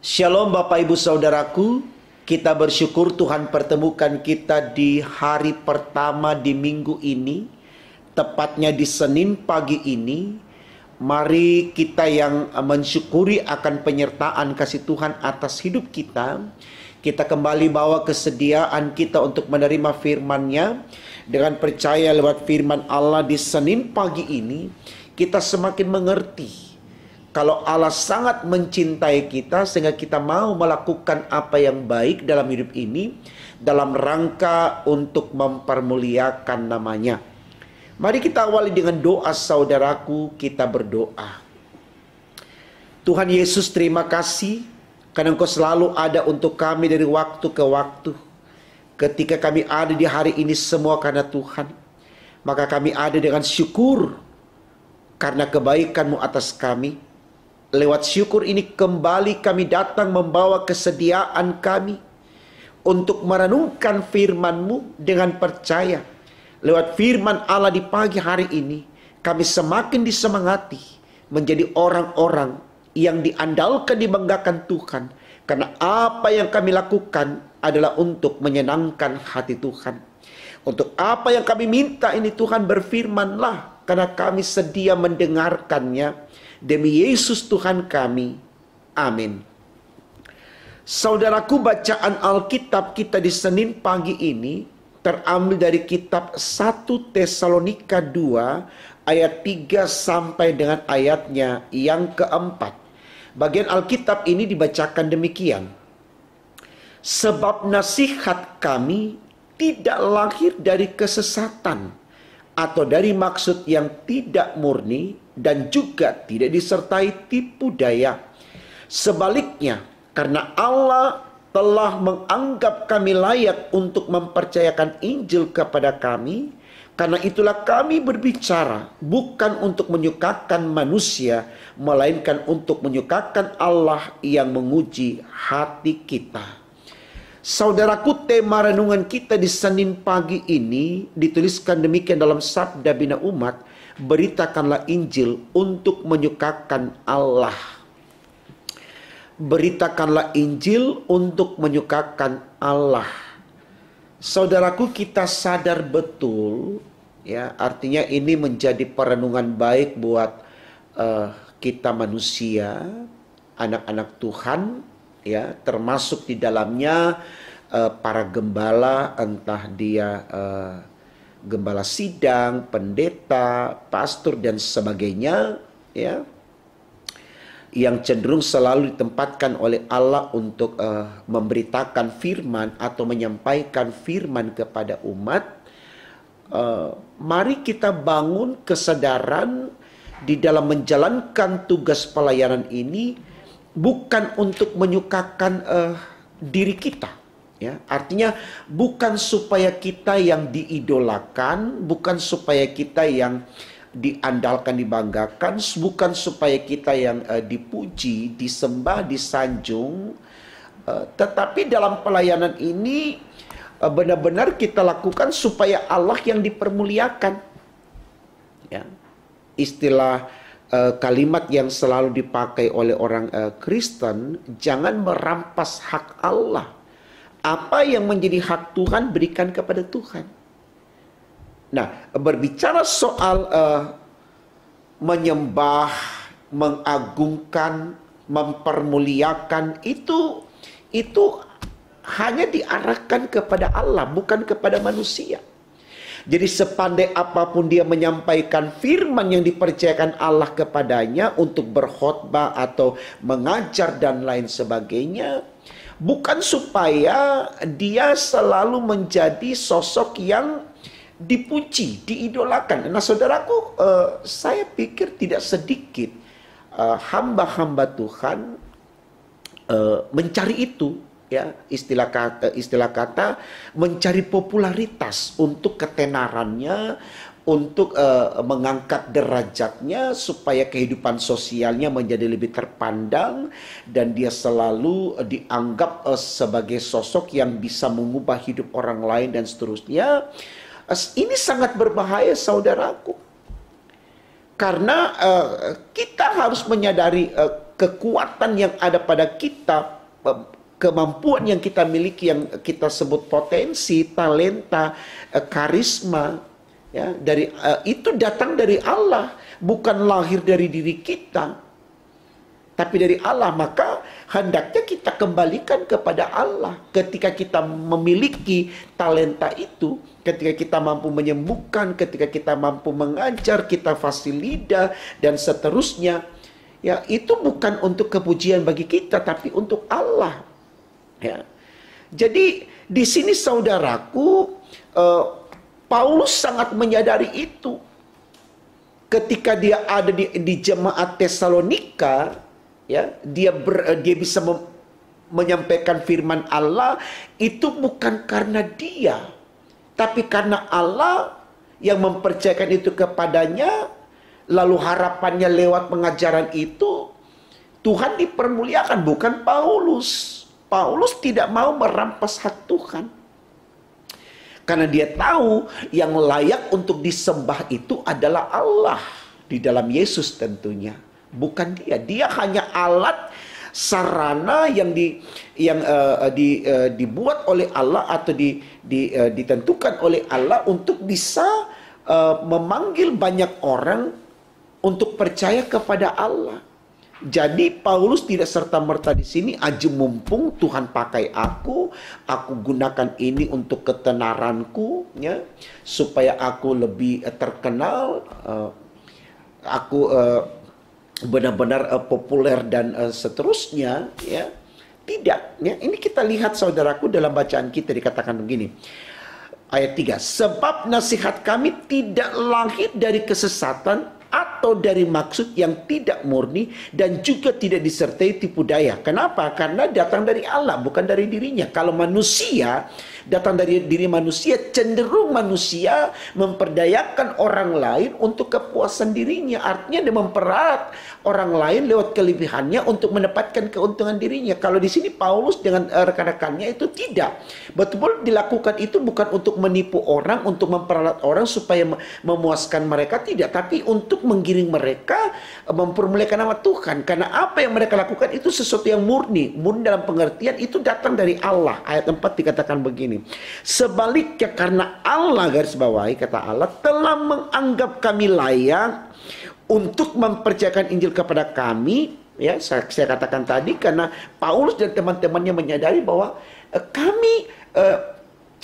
Shalom Bapak Ibu Saudaraku, kita bersyukur Tuhan pertemukan kita di hari pertama di minggu ini, tepatnya di Senin pagi ini. Mari kita yang mensyukuri akan penyertaan kasih Tuhan atas hidup kita. Kita kembali bawa kesediaan kita untuk menerima firman-Nya. Dengan percaya lewat firman Allah di Senin pagi ini, kita semakin mengerti kalau Allah sangat mencintai kita sehingga kita mau melakukan apa yang baik dalam hidup ini dalam rangka untuk mempermuliakan nama-Nya. Mari kita awali dengan doa saudaraku, kita berdoa. Tuhan Yesus, terima kasih karena Engkau selalu ada untuk kami dari waktu ke waktu. Ketika kami ada di hari ini semua karena Tuhan, maka kami ada dengan syukur karena kebaikan-Mu atas kami. Lewat syukur ini kembali kami datang membawa kesediaan kami untuk merenungkan firman-Mu dengan percaya. Lewat firman Allah di pagi hari ini, kami semakin disemangati menjadi orang-orang yang diandalkan, dibanggakan Tuhan. Karena apa yang kami lakukan adalah untuk menyenangkan hati Tuhan. Untuk apa yang kami minta ini Tuhan berfirman-Lah, karena kami sedia mendengarkannya. Demi Yesus Tuhan kami. Amin. Saudaraku, bacaan Alkitab kita di Senin pagi ini terambil dari kitab 1 Tesalonika 2 ayat 3 sampai dengan ayatnya yang keempat. Bagian Alkitab ini dibacakan demikian. Sebab nasihat kami tidak lahir dari kesesatan atau dari maksud yang tidak murni dan juga tidak disertai tipu daya. Sebaliknya, karena Allah telah menganggap kami layak untuk mempercayakan Injil kepada kami, karena itulah kami berbicara bukan untuk menyukakan manusia, melainkan untuk menyukakan Allah yang menguji hati kita. Saudaraku, tema renungan kita di Senin pagi ini dituliskan demikian dalam Sabda Bina Umat, beritakanlah Injil untuk menyukakan Allah. Beritakanlah Injil untuk menyukakan Allah. Saudaraku, kita sadar betul, ya, artinya ini menjadi perenungan baik buat kita manusia, anak-anak Tuhan, ya, termasuk di dalamnya para gembala, entah dia gembala sidang, pendeta, pastor dan sebagainya, ya, yang cenderung selalu ditempatkan oleh Allah untuk memberitakan firman atau menyampaikan firman kepada umat. Mari kita bangun kesadaran di dalam menjalankan tugas pelayanan ini, bukan untuk menyukakan diri kita, ya. Artinya bukan supaya kita yang diidolakan, bukan supaya kita yang diandalkan, dibanggakan, bukan supaya kita yang dipuji, disembah, disanjung, tetapi dalam pelayanan ini benar-benar kita lakukan supaya Allah yang dipermuliakan, ya. Istilah kalimat yang selalu dipakai oleh orang Kristen, jangan merampas hak Allah. Apa yang menjadi hak Tuhan berikan kepada Tuhan. Nah, berbicara soal menyembah, mengagungkan, mempermuliakan, itu hanya diarahkan kepada Allah, bukan kepada manusia. Jadi sepandai apapun dia menyampaikan firman yang dipercayakan Allah kepadanya untuk berkhotbah atau mengajar dan lain sebagainya, bukan supaya dia selalu menjadi sosok yang dipuji, diidolakan. Nah saudaraku, saya pikir tidak sedikit hamba-hamba Tuhan mencari itu, ya, istilah kata mencari popularitas untuk ketenarannya, untuk mengangkat derajatnya supaya kehidupan sosialnya menjadi lebih terpandang dan dia selalu dianggap sebagai sosok yang bisa mengubah hidup orang lain dan seterusnya. Ini sangat berbahaya saudaraku. Karena kita harus menyadari kekuatan yang ada pada kita, kemampuan yang kita miliki, yang kita sebut potensi, talenta, karisma, ya, itu datang dari Allah, bukan lahir dari diri kita, tapi dari Allah. Maka hendaknya kita kembalikan kepada Allah. Ketika kita memiliki talenta itu, ketika kita mampu menyembuhkan, ketika kita mampu mengajar, kita fasih lidah dan seterusnya, ya, itu bukan untuk kepujian bagi kita, tapi untuk Allah. Ya. Jadi di sini saudaraku, Paulus sangat menyadari itu. Ketika dia ada di jemaat Tesalonika, ya, dia bisa menyampaikan firman Allah itu bukan karena dia, tapi karena Allah yang mempercayakan itu kepadanya. Lalu harapannya lewat pengajaran itu Tuhan dipermuliakan, bukan Paulus. Paulus tidak mau merampas hak Tuhan. Karena dia tahu yang layak untuk disembah itu adalah Allah. Di dalam Yesus tentunya. Bukan dia. Dia hanya alat, sarana yang dibuat oleh Allah atau ditentukan oleh Allah untuk bisa memanggil banyak orang untuk percaya kepada Allah. Jadi Paulus tidak serta-merta di sini aja mumpung Tuhan pakai aku gunakan ini untuk ketenaranku, ya, supaya aku lebih terkenal, aku benar-benar populer dan seterusnya, ya. Tidak, ya. Ini kita lihat saudaraku dalam bacaan kita dikatakan begini. Ayat 3, sebab nasihat kami tidak lahir dari kesesatan atau dari maksud yang tidak murni dan juga tidak disertai tipu daya. Kenapa? Karena datang dari Allah, bukan dari dirinya. Kalau manusia, datang dari diri manusia, cenderung manusia memperdayakan orang lain untuk kepuasan dirinya. Artinya dia mempererat orang lain lewat kelebihannya untuk mendapatkan keuntungan dirinya. Kalau di sini Paulus dengan rekan-rekannya itu tidak. Betul-betul dilakukan itu bukan untuk menipu orang, untuk memperalat orang supaya memuaskan mereka, tidak. Tapi untuk menggiring mereka mempermuliakan nama Tuhan. Karena apa yang mereka lakukan itu sesuatu yang murni. Murni dalam pengertian itu datang dari Allah. Ayat 4 dikatakan begini. Sebaliknya karena Allah, garis bawahi kata Allah, telah menganggap kami layak untuk mempercayakan Injil kepada kami. Ya, saya katakan tadi karena Paulus dan teman-temannya menyadari bahwa kami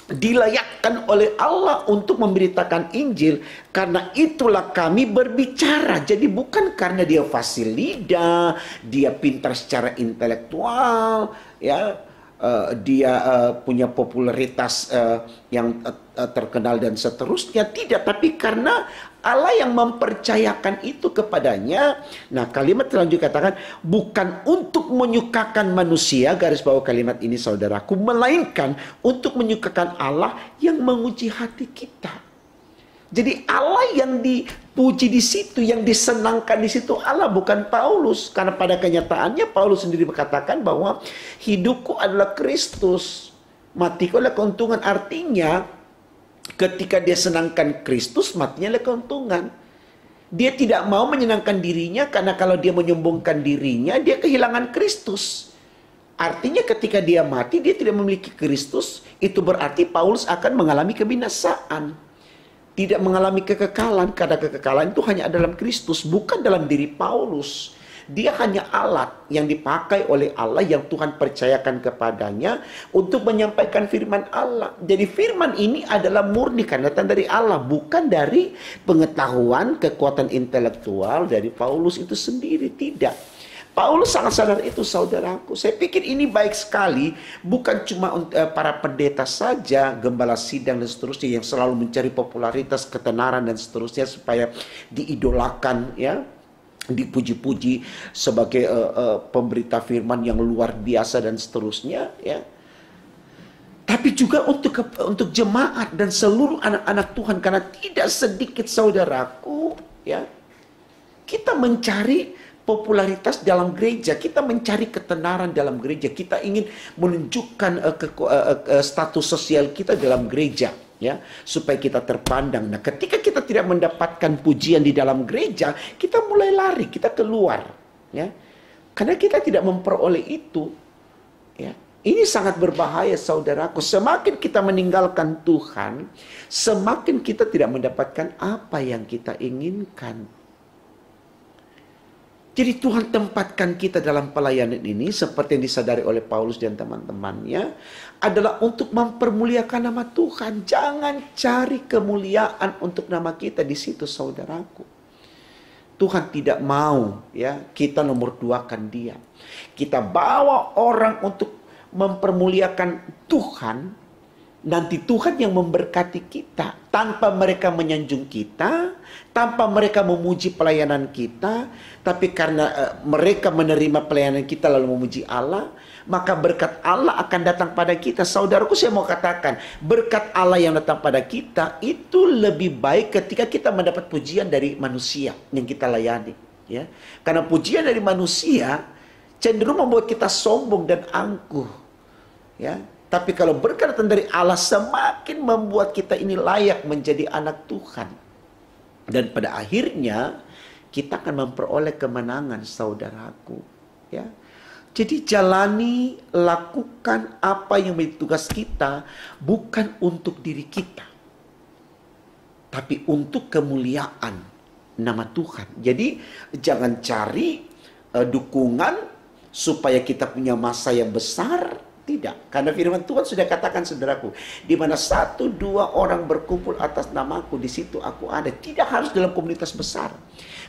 dilayakkan oleh Allah untuk memberitakan Injil. Karena itulah kami berbicara. Jadi bukan karena dia fasih lidah, dia pintar secara intelektual, ya, dia punya popularitas yang terkenal dan seterusnya. Tidak, tapi karena Allah yang mempercayakan itu kepadanya. Nah, kalimat selanjutnya katakan, bukan untuk menyukakan manusia, garis bawah kalimat ini saudaraku, melainkan untuk menyukakan Allah yang menguji hati kita. Jadi Allah yang dipuji di situ, yang disenangkan di situ Allah, bukan Paulus. Karena pada kenyataannya Paulus sendiri berkatakan bahwa hidupku adalah Kristus, matiku adalah keuntungan. Artinya ketika dia senangkan Kristus, matinya adalah keuntungan. Dia tidak mau menyenangkan dirinya, karena kalau dia menyombongkan dirinya, dia kehilangan Kristus. Artinya ketika dia mati, dia tidak memiliki Kristus. Itu berarti Paulus akan mengalami kebinasaan. Tidak mengalami kekekalan, karena kekekalan itu hanya dalam Kristus, bukan dalam diri Paulus. Dia hanya alat yang dipakai oleh Allah, yang Tuhan percayakan kepadanya untuk menyampaikan firman Allah. Jadi firman ini adalah murni karena datang dari Allah, bukan dari pengetahuan, kekuatan intelektual dari Paulus itu sendiri. Tidak. Paulus sangat sadar itu saudaraku. Saya pikir ini baik sekali, bukan cuma para pendeta saja, gembala sidang dan seterusnya yang selalu mencari popularitas, ketenaran dan seterusnya supaya diidolakan, ya, dipuji-puji sebagai pemberita firman yang luar biasa dan seterusnya, ya. Tapi juga untuk jemaat dan seluruh anak-anak Tuhan, karena tidak sedikit saudaraku, ya, kita mencari popularitas dalam gereja, kita mencari ketenaran dalam gereja, kita ingin menunjukkan status sosial kita dalam gereja, ya, supaya kita terpandang. Nah, ketika kita tidak mendapatkan pujian di dalam gereja, kita mulai lari, kita keluar, ya. Karena kita tidak memperoleh itu. Ya. Ini sangat berbahaya saudaraku. Semakin kita meninggalkan Tuhan, semakin kita tidak mendapatkan apa yang kita inginkan. Jadi Tuhan tempatkan kita dalam pelayanan ini seperti yang disadari oleh Paulus dan teman-temannya adalah untuk mempermuliakan nama Tuhan. Jangan cari kemuliaan untuk nama kita di situ saudaraku. Tuhan tidak mau ya kita nomor duakan Dia. Kita bawa orang untuk mempermuliakan Tuhan. Nanti Tuhan yang memberkati kita tanpa mereka menyanjung kita, tanpa mereka memuji pelayanan kita, tapi karena mereka menerima pelayanan kita lalu memuji Allah, maka berkat Allah akan datang pada kita. Saudaraku, saya mau katakan, berkat Allah yang datang pada kita itu lebih baik ketika kita mendapat pujian dari manusia yang kita layani, ya. Karena pujian dari manusia cenderung membuat kita sombong dan angkuh, ya. Tapi kalau berkat datang dari Allah semakin membuat kita ini layak menjadi anak Tuhan. Dan pada akhirnya kita akan memperoleh kemenangan saudaraku. Ya. Jadi jalani, lakukan apa yang menjadi tugas kita bukan untuk diri kita. Tapi untuk kemuliaan nama Tuhan. Jadi jangan cari dukungan supaya kita punya masa yang besar. Tidak, karena firman Tuhan sudah katakan saudaraku, di mana 1-2 orang berkumpul atas namaku, di situ aku ada. Tidak harus dalam komunitas besar.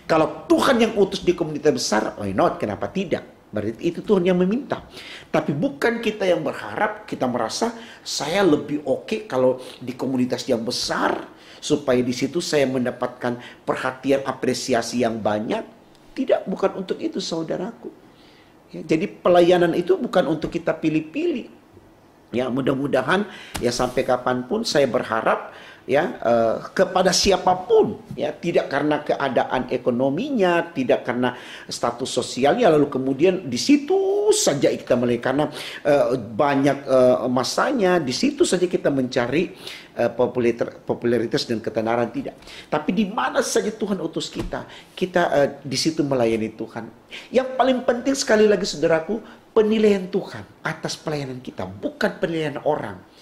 Kalau Tuhan yang utus di komunitas besar, why not? Kenapa tidak? Berarti itu Tuhan yang meminta. Tapi bukan kita yang berharap, kita merasa saya lebih oke kalau di komunitas yang besar, supaya di situ saya mendapatkan perhatian, apresiasi yang banyak. Tidak, bukan untuk itu saudaraku. Ya, jadi pelayanan itu bukan untuk kita pilih-pilih. Ya, mudah-mudahan ya sampai kapanpun saya berharap ya kepada siapapun, ya, tidak karena keadaan ekonominya, tidak karena status sosialnya, lalu kemudian di situ saja kita mulai, karena banyak masanya di situ saja kita mencari popularitas dan ketenaran, tidak. Tapi di mana saja Tuhan utus kita, kita di situ melayani Tuhan. Yang paling penting sekali lagi saudaraku, penilaian Tuhan atas pelayanan kita, bukan penilaian orang.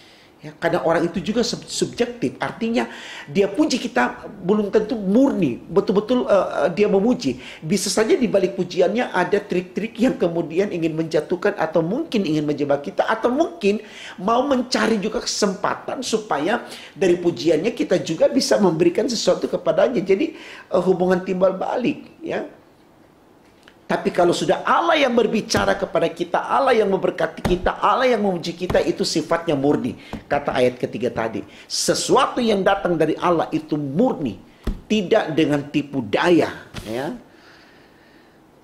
Ya, karena orang itu juga subjektif, artinya dia puji kita belum tentu murni, betul-betul dia memuji. Bisa saja di balik pujiannya ada trik-trik yang kemudian ingin menjatuhkan atau mungkin ingin menjebak kita, atau mungkin mau mencari juga kesempatan supaya dari pujiannya kita juga bisa memberikan sesuatu kepadanya. Jadi hubungan timbal balik, ya. Tapi kalau sudah Allah yang berbicara kepada kita, Allah yang memberkati kita, Allah yang memuji kita, itu sifatnya murni. Kata ayat ketiga tadi, sesuatu yang datang dari Allah itu murni, tidak dengan tipu daya. Ya.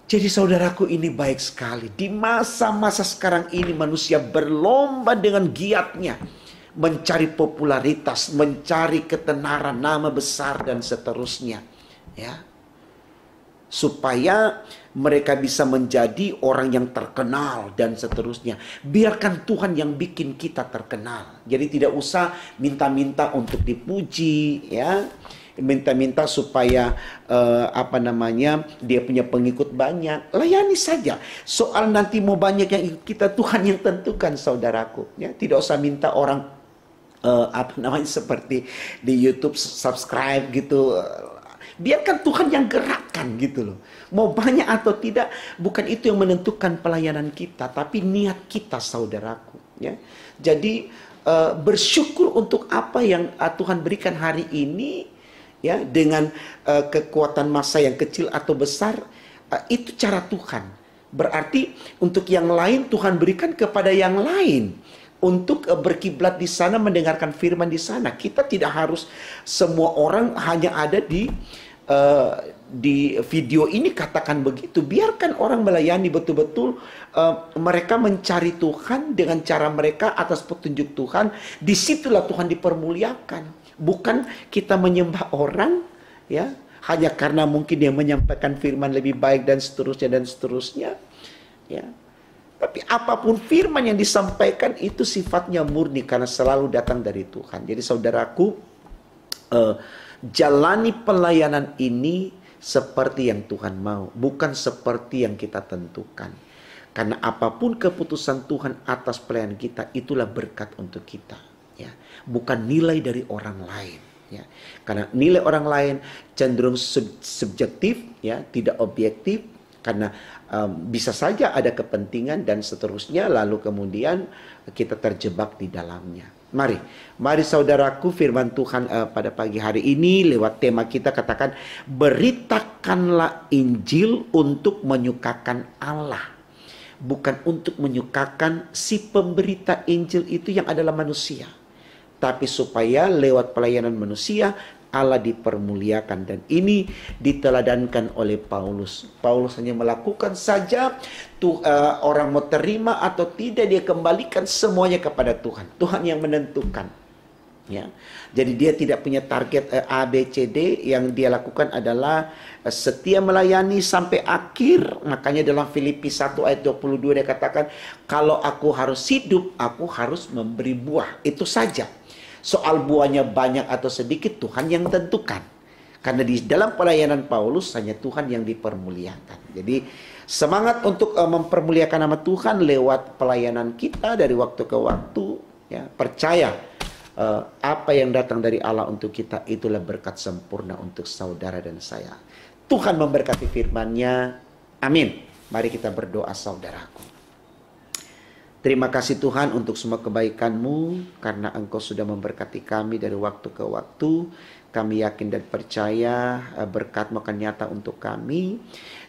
Jadi saudaraku, ini baik sekali. Di masa-masa sekarang ini manusia berlomba dengan giatnya mencari popularitas, mencari ketenaran, nama besar dan seterusnya. Ya. Supaya mereka bisa menjadi orang yang terkenal dan seterusnya. Biarkan Tuhan yang bikin kita terkenal. Jadi tidak usah minta-minta untuk dipuji, ya. Minta-minta supaya dia punya pengikut banyak. Layani saja. Soal nanti mau banyak yang ikut kita, Tuhan yang tentukan saudaraku. Ya, tidak usah minta orang seperti di YouTube subscribe gitu. Biarkan Tuhan yang gerakkan gitu loh. Mau banyak atau tidak, bukan itu yang menentukan pelayanan kita, tapi niat kita saudaraku. Ya. Jadi bersyukur untuk apa yang Tuhan berikan hari ini, ya, dengan kekuatan masa yang kecil atau besar, itu cara Tuhan. Berarti untuk yang lain Tuhan berikan kepada yang lain. Untuk berkiblat di sana, mendengarkan firman di sana. Kita tidak harus semua orang hanya ada di video ini katakan begitu. Biarkan orang melayani betul-betul, mereka mencari Tuhan dengan cara mereka atas petunjuk Tuhan. Disitulah Tuhan dipermuliakan. Bukan kita menyembah orang, ya, hanya karena mungkin dia menyampaikan firman lebih baik dan seterusnya dan seterusnya, ya. Tapi apapun firman yang disampaikan itu sifatnya murni karena selalu datang dari Tuhan. Jadi saudaraku, jalani pelayanan ini seperti yang Tuhan mau, bukan seperti yang kita tentukan. Karena apapun keputusan Tuhan atas pelayanan kita, itulah berkat untuk kita, ya. Bukan nilai dari orang lain, ya. Karena nilai orang lain cenderung subjektif, ya, tidak objektif. Karena bisa saja ada kepentingan dan seterusnya, lalu kemudian kita terjebak di dalamnya. Mari saudaraku, firman Tuhan pada pagi hari ini lewat tema kita katakan, beritakanlah Injil untuk menyukakan Allah. Bukan untuk menyukakan si pemberita Injil itu yang adalah manusia. Tapi supaya lewat pelayanan manusia, Allah dipermuliakan. Dan ini diteladankan oleh Paulus. Paulus hanya melakukan saja, orang mau terima atau tidak, dia kembalikan semuanya kepada Tuhan. Tuhan yang menentukan, ya. Jadi dia tidak punya target A, B, C, D. Yang dia lakukan adalah setia melayani sampai akhir. Makanya dalam Filipi 1 ayat 22 dia katakan, kalau aku harus hidup, aku harus memberi buah. Itu saja. Soal buahnya banyak atau sedikit, Tuhan yang tentukan. Karena di dalam pelayanan Paulus hanya Tuhan yang dipermuliakan. Jadi semangat untuk mempermuliakan nama Tuhan lewat pelayanan kita dari waktu ke waktu, ya. Percaya apa yang datang dari Allah untuk kita itulah berkat sempurna untuk saudara dan saya. Tuhan memberkati firman-Nya. Amin. Mari kita berdoa, saudaraku. Terima kasih Tuhan untuk semua kebaikan-Mu, karena Engkau sudah memberkati kami dari waktu ke waktu. Kami yakin dan percaya berkat-Mu akan nyata untuk kami.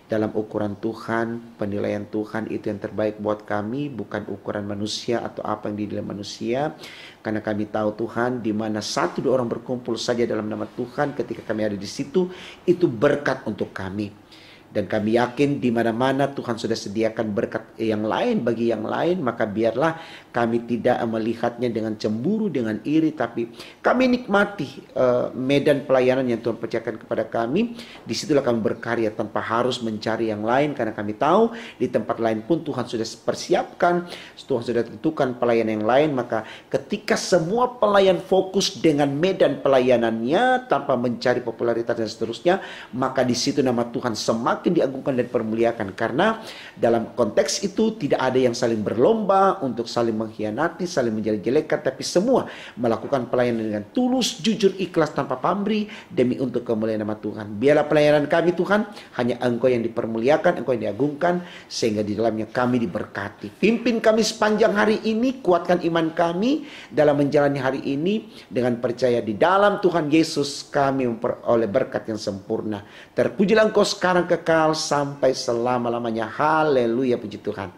Dalam ukuran Tuhan, penilaian Tuhan itu yang terbaik buat kami, bukan ukuran manusia atau apa yang dinilai manusia. Karena kami tahu Tuhan, di mana 1-2 orang berkumpul saja dalam nama Tuhan, ketika kami ada di situ, itu berkat untuk kami. Dan kami yakin di mana-mana Tuhan sudah sediakan berkat yang lain bagi yang lain, maka biarlah kami tidak melihatnya dengan cemburu, dengan iri, tapi kami nikmati medan pelayanan yang Tuhan percayakan kepada kami. Disitulah kami berkarya tanpa harus mencari yang lain, karena kami tahu di tempat lain pun Tuhan sudah persiapkan, Tuhan sudah tentukan pelayanan yang lain. Maka ketika semua pelayan fokus dengan medan pelayanannya tanpa mencari popularitas dan seterusnya, maka di situ nama Tuhan semakin diagungkan dan dipermuliakan. Karena dalam konteks itu tidak ada yang saling berlomba untuk saling mengkhianati, saling menjelek-jelekan, tapi semua melakukan pelayanan dengan tulus, jujur, ikhlas, tanpa pamrih, demi untuk kemuliaan nama Tuhan. Biarlah pelayanan kami Tuhan, hanya Engkau yang dipermuliakan, Engkau yang diagungkan, sehingga di dalamnya kami diberkati. Pimpin kami sepanjang hari ini, kuatkan iman kami dalam menjalani hari ini, dengan percaya di dalam Tuhan Yesus kami memperoleh berkat yang sempurna. Terpujilah Engkau sekarang kekal sampai selama-lamanya. Haleluya, puji Tuhan.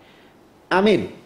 Amin.